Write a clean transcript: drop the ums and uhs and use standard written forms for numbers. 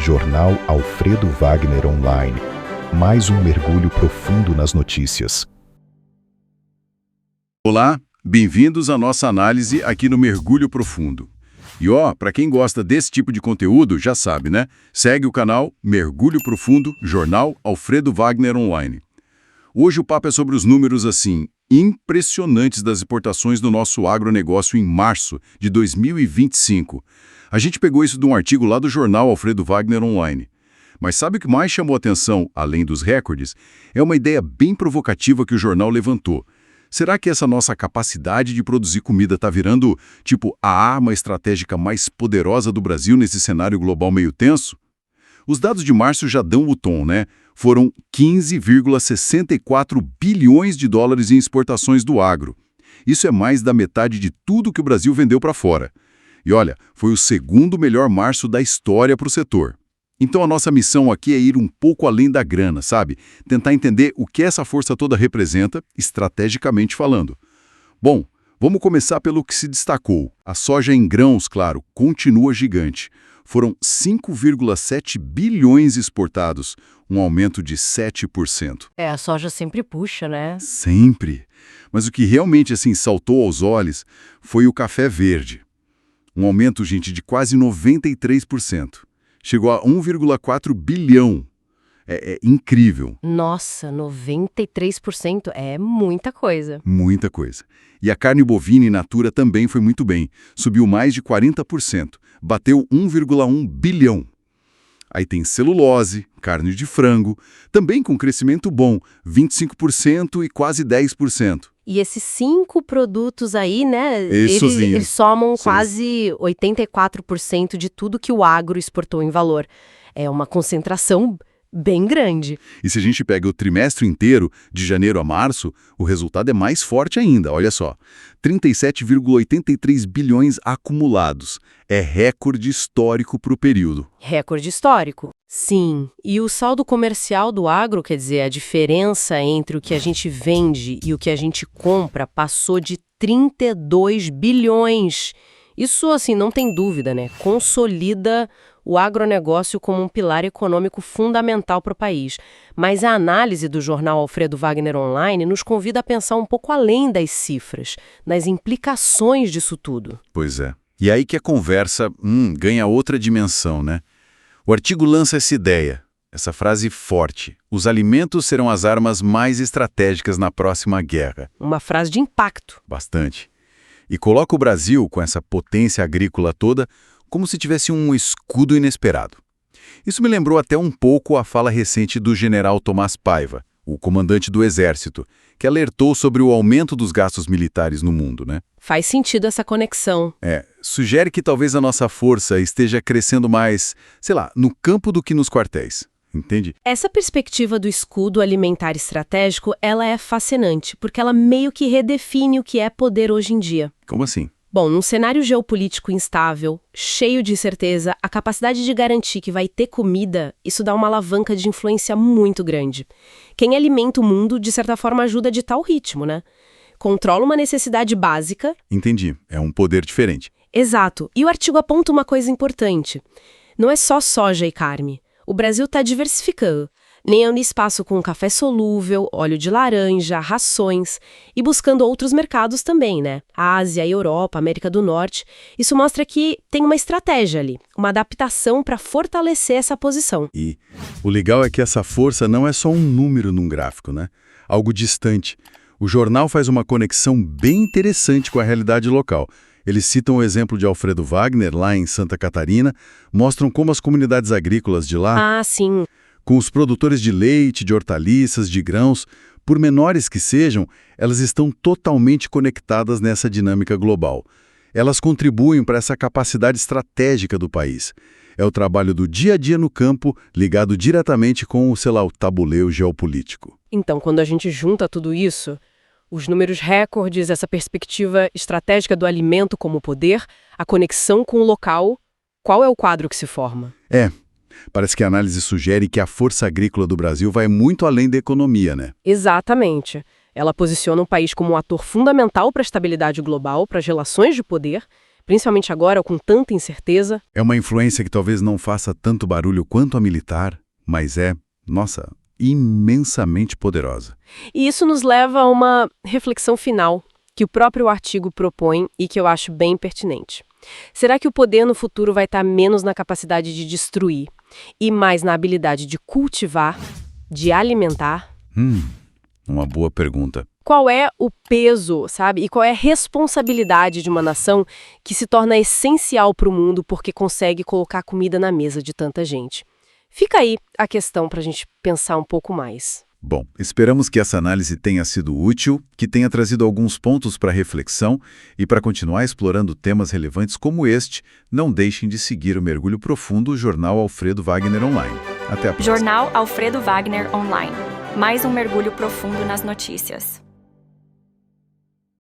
Jornal Alfredo Wagner Online. Mais um mergulho profundo nas notícias. Olá, bem-vindos à nossa análise aqui no Mergulho Profundo. E para quem gosta desse tipo de conteúdo, já sabe, né? Segue o canal Mergulho Profundo, Jornal Alfredo Wagner Online. Hoje o papo é sobre os números, impressionantes das exportações do nosso agronegócio em março de 2025. A gente pegou isso de um artigo lá do jornal Alfredo Wagner Online. Mas sabe o que mais chamou atenção, além dos recordes? É uma ideia bem provocativa que o jornal levantou. Será que essa nossa capacidade de produzir comida está virando, a arma estratégica mais poderosa do Brasil nesse cenário global meio tenso? Os dados de março já dão o tom, né? Foram 15,64 bilhões de dólares em exportações do agro. Isso é mais da metade de tudo que o Brasil vendeu para fora. E olha, foi o segundo melhor março da história para o setor. Então a nossa missão aqui é ir um pouco além da grana, sabe? Tentar entender o que essa força toda representa, estrategicamente falando. Bom, vamos começar pelo que se destacou. A soja em grãos, claro, continua gigante. Foram 5,7 bilhões exportados, um aumento de 7%. A soja sempre puxa, né? Sempre. Mas o que realmente saltou aos olhos foi o café verde. Um aumento, de quase 93%. Chegou a 1,4 bilhão. É incrível. Nossa, 93% é muita coisa. Muita coisa. E a carne bovina in natura também foi muito bem. Subiu mais de 40%. Bateu 1,1 bilhão. Aí tem celulose, carne de frango, também com crescimento bom, 25% e quase 10%. E esses 5 produtos aí, né, Eles somam quase 84% de tudo que o agro exportou em valor. É uma concentração bem grande. E se a gente pega o trimestre inteiro, de janeiro a março, o resultado é mais forte ainda, olha só. 37,83 bilhões acumulados. É recorde histórico para o período. Recorde histórico? Sim. E o saldo comercial do agro, quer dizer, a diferença entre o que a gente vende e o que a gente compra, passou de 32 bilhões. Isso, não tem dúvida, né? Consolida o agronegócio como um pilar econômico fundamental para o país. Mas a análise do jornal Alfredo Wagner Online nos convida a pensar um pouco além das cifras, nas implicações disso tudo. Pois é. E aí que a conversa ganha outra dimensão, né? O artigo lança essa ideia, essa frase forte. Os alimentos serão as armas mais estratégicas na próxima guerra. Uma frase de impacto. Bastante. E coloca o Brasil, com essa potência agrícola toda, como se tivesse um escudo inesperado. Isso me lembrou até um pouco a fala recente do general Tomás Paiva, o comandante do Exército, que alertou sobre o aumento dos gastos militares no mundo, né? Faz sentido essa conexão. Sugere que talvez a nossa força esteja crescendo mais, no campo do que nos quartéis. Entende? Essa perspectiva do escudo alimentar estratégico, ela é fascinante, porque ela meio que redefine o que é poder hoje em dia. Como assim? Bom, num cenário geopolítico instável, cheio de incerteza, a capacidade de garantir que vai ter comida, isso dá uma alavanca de influência muito grande. Quem alimenta o mundo, de certa forma, ajuda a ditar o ritmo, né? Controla uma necessidade básica. Entendi. É um poder diferente. Exato. E o artigo aponta uma coisa importante. Não é só soja e carne. O Brasil está diversificando. Ganhando espaço com café solúvel, óleo de laranja, rações e buscando outros mercados também, né? Ásia, Europa, América do Norte. Isso mostra que tem uma estratégia ali, uma adaptação para fortalecer essa posição. E o legal é que essa força não é só um número num gráfico, né? Algo distante. O jornal faz uma conexão bem interessante com a realidade local. Eles citam o exemplo de Alfredo Wagner, lá em Santa Catarina, mostram como as comunidades agrícolas de lá... Ah, sim. Com os produtores de leite, de hortaliças, de grãos, por menores que sejam, elas estão totalmente conectadas nessa dinâmica global. Elas contribuem para essa capacidade estratégica do país. É o trabalho do dia a dia no campo, ligado diretamente com o tabuleiro geopolítico. Então, quando a gente junta tudo isso, os números recordes, essa perspectiva estratégica do alimento como poder, a conexão com o local, qual é o quadro que se forma? Parece que a análise sugere que a força agrícola do Brasil vai muito além da economia, né? Exatamente. Ela posiciona o país como um ator fundamental para a estabilidade global, para as relações de poder, principalmente agora com tanta incerteza. É uma influência que talvez não faça tanto barulho quanto a militar, mas é, nossa, imensamente poderosa. E isso nos leva a uma reflexão final que o próprio artigo propõe e que eu acho bem pertinente. Será que o poder no futuro vai estar menos na capacidade de destruir e mais na habilidade de cultivar, de alimentar? Uma boa pergunta. Qual é o peso, sabe? E qual é a responsabilidade de uma nação que se torna essencial para o mundo porque consegue colocar comida na mesa de tanta gente? Fica aí a questão para a gente pensar um pouco mais. Bom, esperamos que essa análise tenha sido útil, que tenha trazido alguns pontos para reflexão e para continuar explorando temas relevantes como este, não deixem de seguir o Mergulho Profundo, Jornal Alfredo Wagner Online. Até a próxima. Jornal Alfredo Wagner Online. Mais um mergulho profundo nas notícias.